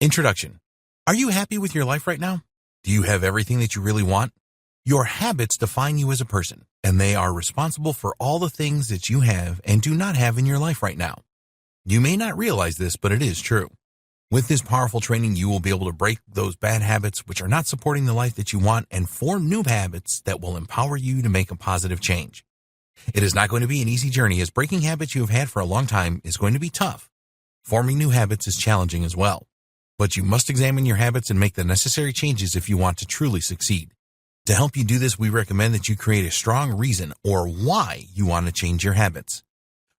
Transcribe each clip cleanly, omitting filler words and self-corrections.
Introduction. Are you happy with your life right now? Do you have everything that you really want? Your habits define you as a person, and they are responsible for all the things that you have and do not have in your life right now. You may not realize this, but it is true. With this powerful training, you will be able to break those bad habits which are not supporting the life that you want and form new habits that will empower you to make a positive change. It is not going to be an easy journey, as breaking habits you have had for a long time is going to be tough. Forming new habits is challenging as well. But you must examine your habits and make the necessary changes if you want to truly succeed. To help you do this, we recommend that you create a strong reason or why you want to change your habits.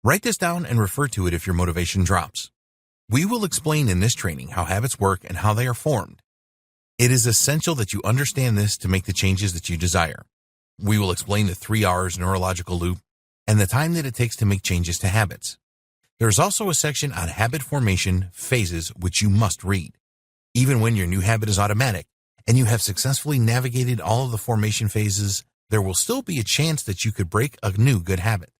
Write this down and refer to it if your motivation drops. We will explain in this training how habits work and how they are formed. It is essential that you understand this to make the changes that you desire. We will explain the 3 R's neurological loop and the time that it takes to make changes to habits. There is also a section on habit formation phases which you must read. Even when your new habit is automatic and you have successfully navigated all of the formation phases, there will still be a chance that you could break a new good habit.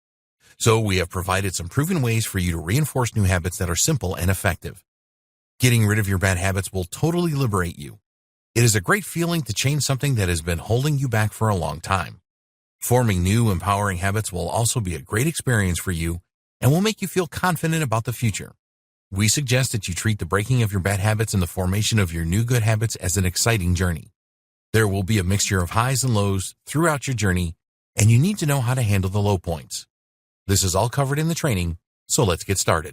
So we have provided some proven ways for you to reinforce new habits that are simple and effective. Getting rid of your bad habits will totally liberate you. It is a great feeling to change something that has been holding you back for a long time. Forming new, empowering habits will also be a great experience for you and will make you feel confident about the future. We suggest that you treat the breaking of your bad habits and the formation of your new good habits as an exciting journey. There will be a mixture of highs and lows throughout your journey, and you need to know how to handle the low points. This is all covered in the training, so let's get started.